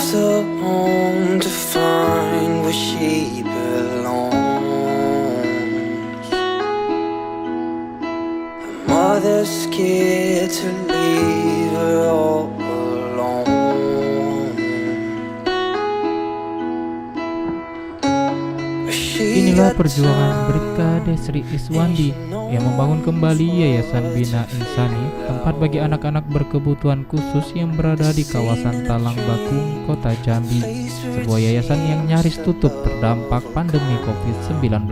left her home to find where she belongs. Her mother's scared to leave her all alone. Inilah perjuangan Bribka Desri Iswandi yang membangun kembali Yayasan Bina Insani, tempat bagi anak-anak berkebutuhan khusus yang berada di kawasan Talang Bakung, Kota Jambi. Sebuah yayasan yang nyaris tutup terdampak pandemi COVID-19.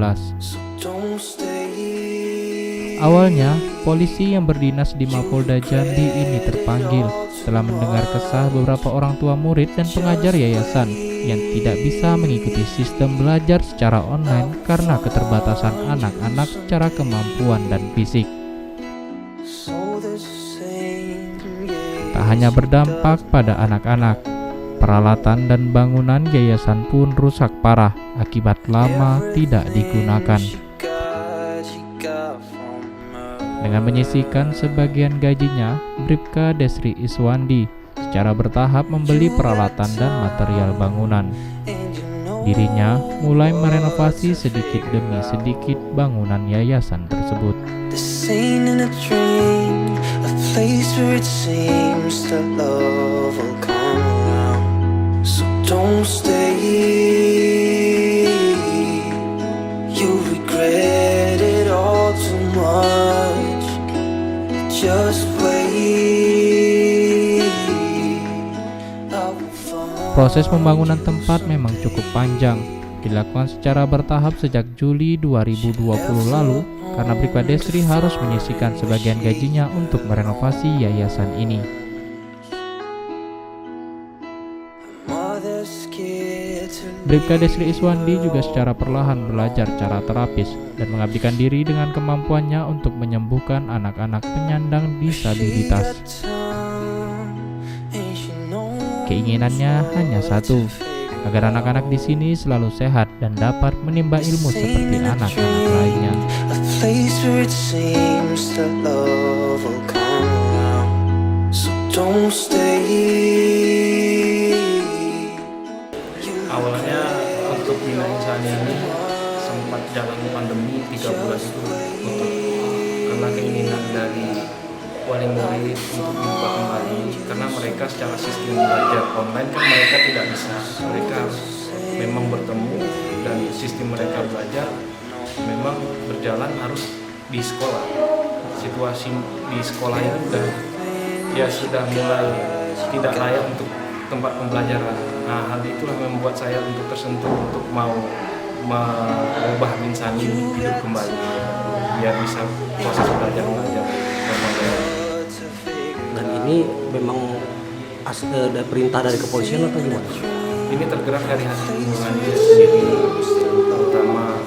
Awalnya, polisi yang berdinas di Mapolda Jambi ini terpanggil setelah mendengar kesah beberapa orang tua murid dan pengajar yayasan yang tidak bisa mengikuti sistem belajar secara online karena keterbatasan anak-anak secara kemampuan dan fisik. Tak hanya berdampak pada anak-anak, peralatan dan bangunan yayasan pun rusak parah akibat lama tidak digunakan. Dengan menyisihkan sebagian gajinya, Bribka Desri Iswandi secara bertahap membeli peralatan dan material bangunan. Dirinya mulai merenovasi sedikit demi sedikit bangunan yayasan tersebut. Proses pembangunan tempat memang cukup panjang, dilakukan secara bertahap sejak Juli 2020 lalu karena Bribka Desri harus menyisihkan sebagian gajinya untuk merenovasi yayasan ini. Bribka Desri Iswandi juga secara perlahan belajar cara terapis dan mengabdikan diri dengan kemampuannya untuk menyembuhkan anak-anak penyandang disabilitas. Keinginannya hanya satu, agar anak-anak di sini selalu sehat dan dapat menimba ilmu seperti anak-anak lainnya. Awalnya untuk Bina Insani ini sempat jalan pandemi 3 bulan itu karena keinginan dari wali murid untuk dibuka kembali, karena mereka secara sistem belajar online kan mereka tidak bisa, mereka memang bertemu dan sistem mereka belajar memang berjalan harus di sekolah. Situasi di sekolah itu sudah mulai tidak layak untuk tempat pembelajaran. Nah, hal itulah membuat saya untuk tersentuh untuk mau mengubah Insani ini hidup kembali biar bisa proses belajar mengajar. Dan ini memang ada perintah dari kepolisian atau gimana? Ini tergerak dari hati nurani sendiri, terutama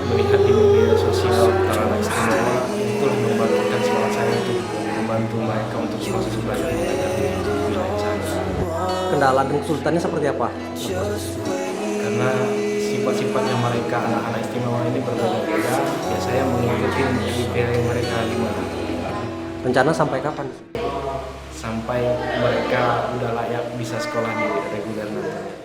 melihat di media sosial para istimewa, itulah membangkitkan semangat saya untuk membantu mereka untuk proses belajar mengajar di Bina Insani. Kendala dan kesulitannya seperti apa? Karena sifat-sifatnya mereka anak-anak istimewa ini berbeda-beda, ya saya mengikuti kriteria mereka gimana. Rencana sampai kapan? Sampai mereka udah layak bisa sekolah di reguler nanti.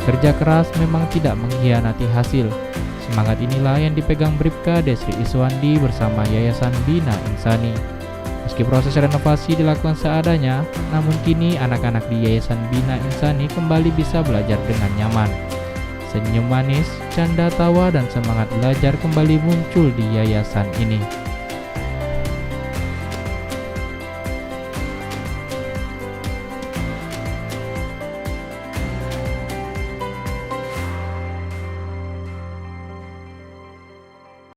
Kerja keras memang tidak mengkhianati hasil. Semangat inilah yang dipegang Bribka Desri Iswandi bersama Yayasan Bina Insani. Meski proses renovasi dilakukan seadanya, namun kini anak-anak di Yayasan Bina Insani kembali bisa belajar dengan nyaman. Senyum manis, canda tawa, dan semangat belajar kembali muncul di yayasan ini.